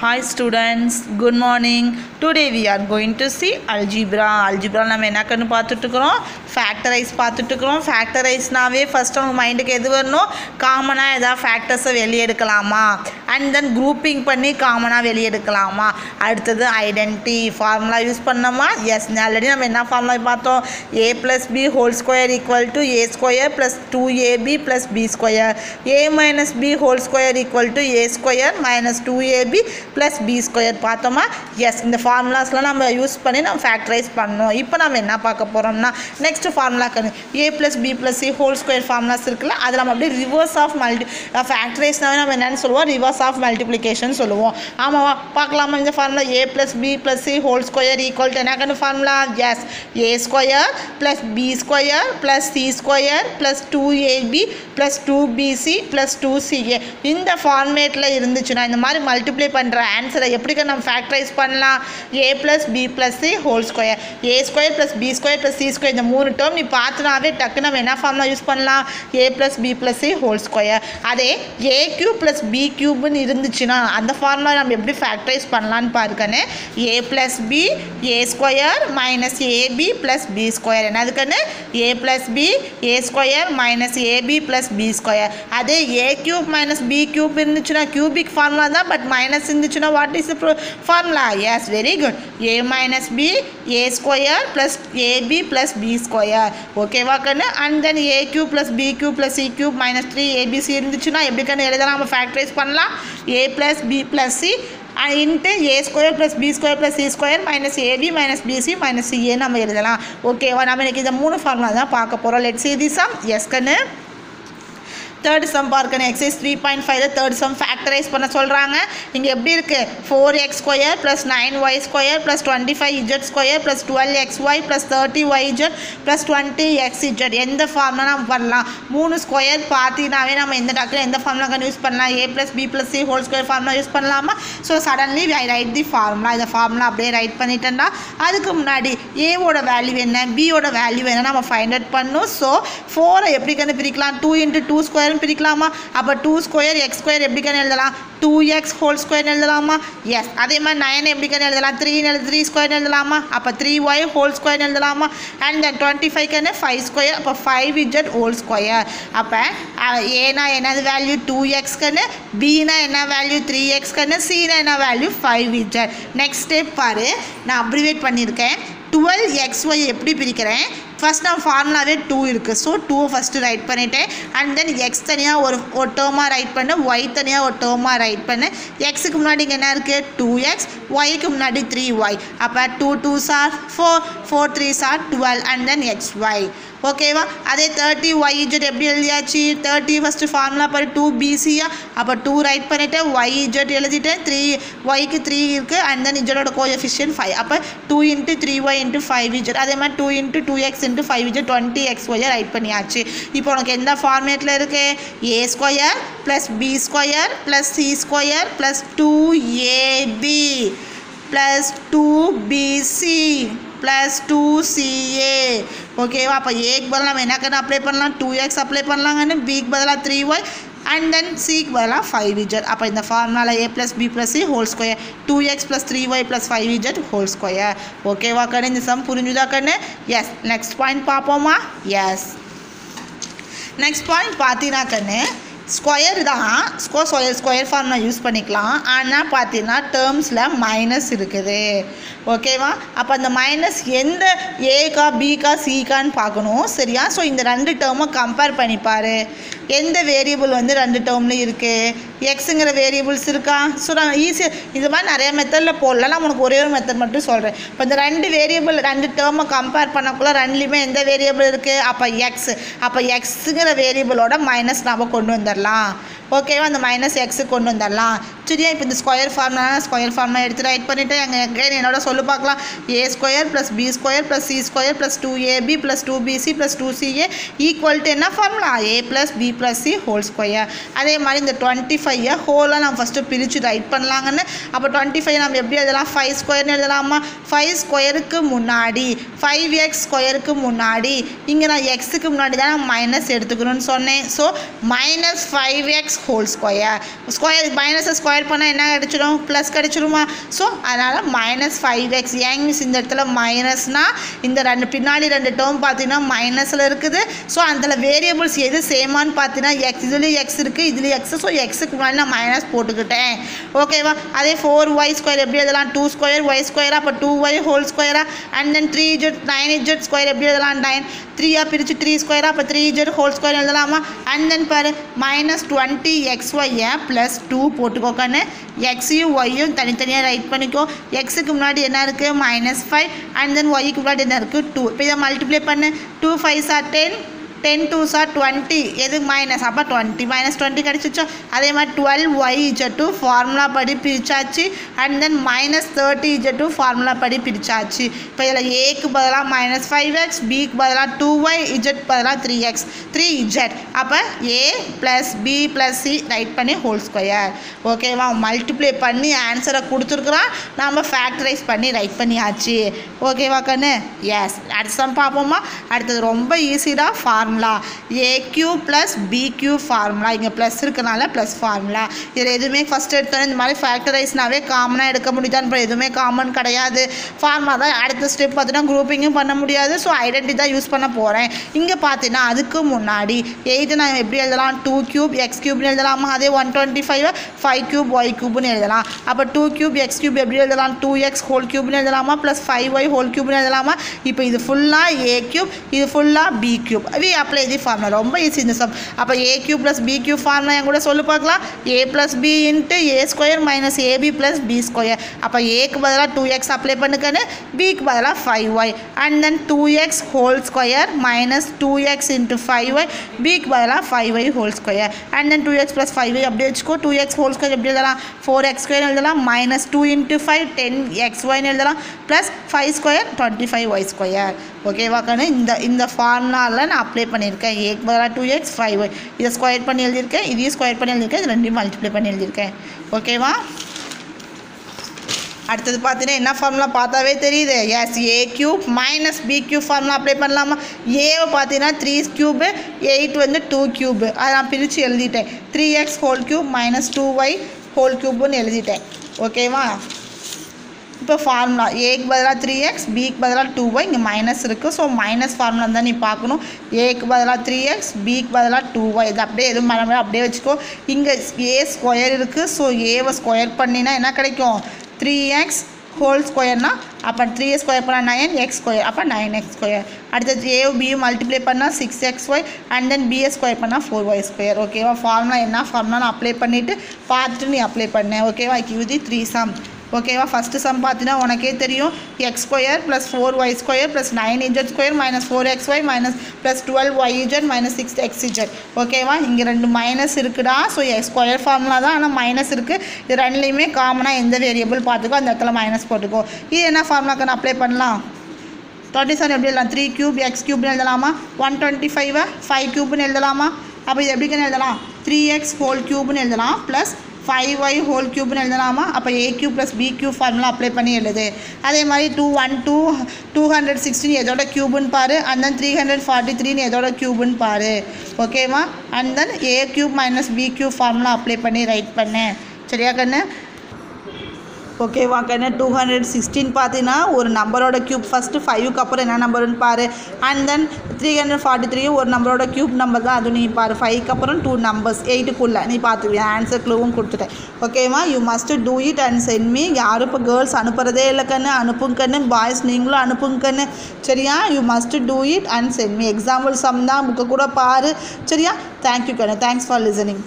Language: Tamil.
Hi students, good morning. Today we are going to see algebra. Algebra நம்ம என்ன கண்ணு பார்த்துட்டு இருக்கோம்? Factorize பார்த்துட்டு இருக்கோம். Factorizeனாவே first உங்க மைண்டுக்கு எது வரணும்? காமனா ஏதாவது ஃபேக்டர்ஸை வெளியே எடுக்கலாமா? And then grouping பண்ணி காமனா வெளியே எடுக்கலாமா? அடுத்தது ஐடென்டி ஃபார்முலா யூஸ் பண்ணோமா? எஸ், ஆல்ரெடி நம்ம என்ன ஃபார்முலா பார்த்தோம்? a plus b whole square equal to a square plus 2ab plus b square. a minus b whole square equal to a square minus 2ab plus b square பார்த்தோமா? எஸ், இந்த ஃபார்முலாஸ்லாம் நம்ம யூஸ் பண்ணி நம்ம ஃபேக்டரைஸ் பண்ணோம். இப்போ நம்ம என்ன பார்க்க போகிறோம்னா நெக்ஸ்ட் ஃபார்முலாக்கு a plus b plus c whole square formulas இருக்குல்ல, அதில் நம்ம அப்படியே ரிவர்ஸ் ஆஃப் ஃபேக்டரைஸ்னாவே நம்ம என்னென்னு சொல்லுவோம்? ரிவர்ஸ் ஆஃப் மல்டிப்ளிகேஷன் சொல்லுவோம். ஆமாவா? பார்க்கலாமா இந்த formula? a plus b plus c whole square equal to என்ன formula? Yes, a square plus b square plus c square plus 2ab plus 2bc plus 2ca. இந்த ஃபார்மேட்டில் இருந்துச்சுன்னா இந்த மாதிரி மல்டிப்ளை பண்ணுற ஆன்சரை எப்படி நம்ம ஃபேக்டரைஸ் பண்ணலாம்? a plus b plus c whole square, a square plus b square plus c square, இந்த மூணு டேர்ம் நீ பார்த்துனாவே டக்கு நம்ம என்ன ஃபார்முலா யூஸ் பண்ணலாம்? a plus b plus c whole square. அதே a cube plus b cubeன்னு இருந்துச்சுன்னா அந்த ஃபார்முலா நம்ம எப்படி ஃபேக்டரைஸ் பண்ணலான்னு பாருக்கன்னு. a plus b a square minus ab plus b square. என்னதுக்கன்னு? a plus b a square minus ab plus b square. அதே a cube minus b cube இருந்துச்சுன்னா கியூபிக் ஃபார்முலா தான், பட் மைனஸ் இருந்துச்சுன்னா what is the formula? Yes, very good. a minus b a square plus ab plus b square. ஓகேவா கண்ணு? And then a cube plus b cube plus c cube minus 3abc இருந்துச்சுன்னா எப்படி கண்ணு எழுதலாம்? நம்ம ஃபேக்டரைஸ் பண்ணலாம். a plus b plus c into a square plus b square plus c square minus ab minus bc minus ca நம்ம எழுதலாம். ஓகேவா? நம்ம இன்னைக்கு இந்த மூணு ஃபார்முலா தான் பார்க்க போகிறோம். Let's see this sum. Yes கண்ணு, தேர்ட் சம் பார்க்கணும். எக்ஸைஸ் 3.5 தேர்ட் சம் ஃபேக்டரைஸ் பண்ண சொல்கிறாங்க. இங்கே எப்படி இருக்குது? 4x square plus 9y square plus 25z square plus 12xy plus 30yz plus 20xz. எந்த ஃபார்முலா நம்ம பண்ணலாம்? மூணு ஸ்கொயர் பார்த்தீங்கன்னாவே நம்ம எந்த டாக்டர் எந்த ஃபார்முலா யூஸ் பண்ணலாம்? a plus b plus c whole square formula use பண்ணலாமா? So suddenly I write the formula. இந்த ஃபார்முலா அப்படியே ரைட் பண்ணிட்டேன்டா. அதுக்கு முன்னாடி ஏவோட வேல்யூ என்ன, பியோட வேல்யூ என்ன நம்ம ஃபைண்ட் அவுட் பண்ணணும். ஸோ 4 எப்படி கண்டு பிரிக்கலாம்? 2 into 2 ஸ்கொயர் பிரிக்கலாமா? அப்போ 2 ஸ்கொயர் எக்ஸ் ஸ்கொயர் எப்படி கண்டு எழுதலாம்? 2x ஹோல் ஸ்கொயர் எழுதலாமா? எஸ். அதே மாதிரி 9 எப்படி கண்டு எழுதலாம்? 3 ஸ்கொயர் எழுதலாமா? அப்போ 3y ஹோல் ஸ்கொயர் எழுதலாமா? அண்ட் தென் 25 கண்டு 5 ஸ்கொயர், அப்போ 5z ஹோல் ஸ்கொயர். அப்போ ஏனா என்னது வேல்யூ? 2x கண்டு, பினா என்ன வேல்யூ? 3x கண்டு, சினா என்ன வேல்யூ? 5z. நெக்ஸ்ட் ஸ்டெப் பாரு, நான் அப்ரிவேட் பண்ணியிருக்கேன். 12xy எப்படி பிரிக்கிறேன்? ஃபஸ்ட் நான் ஃபார்முலாவே 2 இருக்குது. ஸோ 2 ஃபஸ்ட்டு ரைட் பண்ணிட்டேன். அண்ட் தென் எக்ஸ் தனியாக ஒரு டேர்மாக ரைட் பண்ணு, ஒய் தனியாக ஒரு டேர்மாக ரைட் பண்ணு. எக்ஸுக்கு முன்னாடி இங்கே என்ன இருக்குது? 2x, ஒய்க்கு முன்னாடி 3y. அப்போ 2 2s are 4, 4 3s are 12 and then xy. ஓகேவா? அதே 30yz எப்படி எழுதியாச்சு? 30 ஃபஸ்ட்டு ஃபார்முலா பாரு 2bcயா. அப்போ 2 ரைட் பண்ணிவிட்டேன், yz எழுதிட்டேன், 3yக்கு 3 இருக்குது அண்ட் தென் இஜோட கோஎஃபிஷியன்ட் 5. அப்போ 2 into 3y into 5z. அதே மாதிரி 2 into 2x into 5z 20xy right பண்ணியாச்சு. இப்போ உனக்கு எந்த ஃபார்மேட்டில் இருக்குது? a square plus b square plus c square plus 2ab plus 2bc plus 2ca. ஓகேவா? அப்போ ஏக்கு பதிலாக நம்ம என்ன கண்ணு அப்ளை பண்ணலாம்? 2x அப்ளை பண்ணலாங்கன்னு, பிக்கு பதிலாக 3y அண்ட் தென் சிக்கு பதிலாக 5z. அப்போ இந்த ஃபார்முலாவில் a plus b plus c whole square 2x plus 3y plus 5z whole square. ஓகேவா கண்ணு? இந்த சம் புரிஞ்சுதா கண்ணு? எஸ். நெக்ஸ்ட் பாயிண்ட் பார்ப்போமா? எஸ். நெக்ஸ்ட் பாயிண்ட் பார்த்தீங்கன்னா கண்ணு, ஸ்கொயர் தான், ஸ்கொயர் ஃபார்முலா யூஸ் பண்ணிக்கலாம். ஆனால் பார்த்தீங்கன்னா டேர்ம்ஸில் மைனஸ் இருக்குது. ஓகேவா? அப்போ அந்த மைனஸ் எந்த ஏக்கா பிக்கா சிக்கான்னு பார்க்கணும். சரியா? ஸோ இந்த ரெண்டு டேர்மை கம்பேர் பண்ணிப்பார். எந்த வேரியபிள் வந்து ரெண்டு டேர்ம்லேயும் இருக்குது? எக்ஸுங்கிற வேரியபிள்ஸ் இருக்கா? ஸோ நான் ஈஸியாக இது மாதிரி நிறைய மெத்தடில் போடலாம். நான் உனக்கு ஒரே ஒரு மெத்தட் மட்டும் சொல்கிறேன். இப்போ இந்த ரெண்டு வேரியபிள் ரெண்டு டேர்மை கம்பேர் பண்ணக்குள்ள ரெண்டுலேயுமே எந்த வேரியபிள் இருக்குது? அப்போ எக்ஸ். அப்போ எக்ஸுங்கிற வேரியபிளோட மைனஸ் நாம் கொண்டு வந்துடலாம். ஓகேவா? அந்த மைனஸ் எக்ஸு கொண்டு வந்துடலாம். சரியா? இப்போ இந்த ஸ்கொயர் ஃபார்முலா எடுத்து ரைட் பண்ணிவிட்டு அங்கே என்னோட சொல்லு பார்க்கலாம். a square plus b square plus c square plus 2ab plus 2bc plus 2ca equal to என்ன formula? a plus b plus c whole square. அதே மாதிரி இந்த 25 ஹோலாக நம்ம ஃபஸ்ட்டு பிரித்து ரைட் பண்ணலாங்கன்னு. அப்போ 25 நம்ம எப்படி எழுதலாம்? 5 ஸ்கொயர்னு எழுதலாமா? 5 ஸ்கொயருக்கு முன்னாடி 5x ஸ்கொயருக்கு முன்னாடி இங்கே நான் எக்ஸுக்கு முன்னாடி தான் நான் மைனஸ் எடுத்துக்கணும்னு சொன்னேன். So minus 5x whole square மைனஸை ஸ்கொயர் பண்ணால் என்ன கிடச்சிடும்? ப்ளஸ் கிடச்சிருமா? ஸோ அதனால் மைனஸ் 5x. ஏங்க மிஸ் இந்த இடத்துல மைனஸ்னால் இந்த பின்னாடி ரெண்டு டேர்ம் பார்த்தீங்கன்னா மைனஸில் இருக்குது. ஸோ அதில் வேரியபிள்ஸ் எது சேமான்னு பார்த்தீங்கன்னா எக்ஸ், இதுலேயும் எக்ஸ் இருக்குது, இதுலேயும் எக்ஸ். ஸோ எக்ஸுக்கு முன்னாடி நான் மைனஸ் போட்டுக்கிட்டேன். ஓகேவா? அதே 4y ஸ்கொயர் எப்படி எழுதலாம்? 2 ஸ்கொயர் y ஸ்கொயரா, அப்போ 2y ஹோல் ஸ்கொயரா. And then 3z 9z square எப்படி எழுதலாம்? 9 3 பிரித்து 3 ஸ்கொயரா, அப்போ 3z ஹோல் ஸ்கொயர் எழுதலாமா? அண்ட் தென் பாரு மைனஸ் 20xy ப்ளஸ் 2 போட்டுக்கோக்கான்னு எக்ஸையும் ஒய்யும் தனித்தனியாக ரைட் பண்ணிக்கோ. எக்ஸுக்கு முன்னாடி என்ன இருக்குது? -5. அண்ட் தென் ஒய்க்கு முன்னாடி என்ன இருக்குது? 2. இப்போ இதை மல்டிப்ளை பண்ணு. 2 5s are 10, 10 2s are 20. எது மைனஸ்? அப்போ 20 -20 கிடச்சிச்சோ. அதே மாதிரி 12y ஃபார்முலா படி பிரிச்சாச்சு. அண்ட் தென் -30 ஃபார்முலா படி பிரிச்சாச்சு. இப்போ இதில் ஏக்கு பதிலாக -5x, பிக்கு பதிலாக 2y, இஜெட் பதிலாக 3x 3z. அப்போ a plus b plus c right பண்ணி ஹோல் ஸ்கொயர். ஓகேவா? மல்டிப்ளை பண்ணி ஆன்சரை கொடுத்துருக்குறான். நம்ம ஃபேக்டரைஸ் பண்ணி ரைட் பண்ணியாச்சு. ஓகேவா கண்ணு? எஸ். அடுத்த பார்ப்போமா? அடுத்தது ரொம்ப ஈஸிடா. Formula AQ plus BQ formula. இங்கே ப்ளஸ் இருக்கனால ப்ளஸ் ஃபார்முலா. இதில் எதுவுமே ஃபஸ்ட் எடுத்தோன்னே இந்த மாதிரி ஃபேக்டரைஸ்னாவே காமனாக எடுக்க முடியுதான்னு எதுவுமே காமன் கிடையாது. ஃபார்முலா தான். அடுத்த ஸ்டெப் பார்த்தீங்கன்னா குரூப்பிங்கும் பண்ண முடியாது. ஸோ ஐடென்டி தான் யூஸ் பண்ண போகிறேன். இங்கே பார்த்தீங்கன்னா அதுக்கு முன்னாடி 8 நான் எப்படி எழுதலாம்? 2 கியூப் x கியூப்னு எழுதலாமா? அதே 125 5 கியூப் y கியூப்னு எழுதலாம். அப்போ 2 கியூப் x கியூப் எப்படி எழுதலாம்? 2x ஹோல் கியூப்னு எழுதலாமா? ப்ளஸ் 5y ஹோல் கியூப்னு எழுதலாமா? இப்போ இது ஃபுல்லாக a கியூப், இது ஃபுல்லாக b cube. Apply the formula. ரொம்ப ஈஸி இந்த சம். அப்போ a cube plus b cube formula என் கூட சொல்லு பார்க்கலாம். a plus b into a square minus ab plus b square. அப்போ ஏக்கு பதிலாக 2x அப்ளை பண்ணுக்கன்னு, பிக்கு பதிலாக 5y. And then 2x whole square minus 2x into 5y, பிக்கு பதிலாக 5y whole square. And then 2x plus 5y அப்படியே வச்சுக்கோ. 2x ஹோல் ஸ்கொயர் எப்படி எழுதலாம்? 4x ஸ்கொயர் எழுதலாம். மைனஸ் 2 இன்ட்டு 5 10xyன்னு எழுதலாம். Plus 5 square 25y square. ஓகேவா கண்ணு? இந்த ஃபார்முலாவில் நான் அப்ளை பண்ணியிருக்கேன். ஏக்கு பதிலாக 2x 5y. இதை ஸ்கொயர் பண்ணி எழுதியிருக்கேன், இதையும் ஸ்கொயர் பண்ணி எழுதியிருக்கேன், இது ரெண்டையும் மல்டிப்ளை பண்ணி எழுதியிருக்கேன். ஓகேவா? அடுத்தது பார்த்தீங்கன்னா என்ன ஃபார்முலா பார்த்தாவே தெரியுது. Yes, A cube minus B cube formula apply பண்ணலாமா? ஏவை பார்த்தீங்கன்னா 3 கியூபு, 8 வந்து 2 கியூபு. அதை நான் பிரித்து எழுதிட்டேன். 3x whole cube minus 2y whole கியூப்னு எழுதிட்டேன். ஓகேவா? இப்போ ஃபார்முலா ஏக்கு பதிலாக 3x, பிக்கு பதிலாக 2y. இங்கே மைனஸ் இருக்குது. ஸோ மைனஸ் ஃபார்முலா தான் நீ பார்க்கணும். ஏக்கு பதிலாக 3x, பிக்கு பதிலாக 2y. இது அப்படியே எதுவும் பண்ண முடியாது, அப்படியே வச்சுக்கோ. இங்கே ஏ ஸ்கொயர் இருக்குது. ஸோ ஏவை ஸ்கொயர் பண்ணினா என்ன கிடைக்கும்? 3x ஹோல் ஸ்கொயர்னா அப்போ 3 ஸ்கொயர் பண்ணால் 9x ஸ்கொயர், அப்போ 9x ஸ்கொயர். அடுத்தது ஏ பியும் மல்டிப்ளை பண்ணால் 6xy. And then BA square பண்ணால் 4y ஸ்கொயர். ஓகேவா? ஃபார்முலா என்ன ஃபார்முலா நான் அப்ளை பண்ணிவிட்டு பார்த்துட்டு நீ அப்ளை பண்ணேன். ஓகேவா? இது 3 சம். ஓகேவா? ஃபஸ்ட்டு சம் பார்த்தீங்கன்னா உனக்கே தெரியும். X square plus 4y square plus 9z square minus 4xy minus plus 12yz minus 6xz. ஓகேவா? இங்கே ரெண்டு மைனஸ் இருக்குடா. ஸோ ஸ்கொயர் ஃபார்முலா தான், ஆனால் மைனஸ் இருக்குது. இது ரெண்டுலேயுமே காமனாக எந்த வேரியபிள் பார்த்துக்கோ, அந்த இடத்துல மைனஸ் போட்டுக்கோ. இது என்ன ஃபார்முலாக்கு நான் அப்ளை பண்ணலாம்? 27 எப்படி எழுதலாம்? 3 கியூப் எக்ஸ் கியூப்னு எழுதலாமா? 125 5 கியூப்னு எழுதலாமா? அப்போ இது எப்படின்னு எழுதலாம்? 3x ஹோல் கியூப்னு எழுதலாம் ப்ளஸ் 5y ஹோல் கியூப்னு எழுதலாமா? அப்போ A cube plus B cube formula apply பண்ணி எழுது. அதே மாதிரி 216 எதோட கியூப்னு பாரு. அண்ட் தென் 343 எதோட கியூப்னு பாரு. ஓகேவா? And then a cube minus B cube formula apply பண்ணி ரைட் பண்ணேன். சரியா கண்ணு? ஓகேவா கண்ணு? 216 பார்த்தீங்கன்னா ஒரு நம்பரோட கியூப். ஃபஸ்ட்டு 5க்கு அப்புறம் என்ன நம்பருன்னு பாரு. அண்ட் தென் 343 ஒரு நம்பரோட கியூப் நம்பர் தான், அது நீ பாரு. 5க்கு அப்புறம் 2 நம்பர்ஸ் 8க்குள்ளே நீ பார்த்துவியா? ஆன்சர் க்ளூவும் கொடுத்துட்டேன். ஓகேவா? You must do it and send me. யாரும் இப்போ கேர்ள்ஸ் அனுப்புறதே இல்லை கண்ணு. அனுப்புங்க கண்ணு. பாய்ஸ் நீங்களும் அனுப்புங்க கண்ணு. சரியா? You must do it and send me. Example sum தான், புக்கை கூட பாரு. சரியா? தேங்க்யூ கண்ணு. Thanks for listening.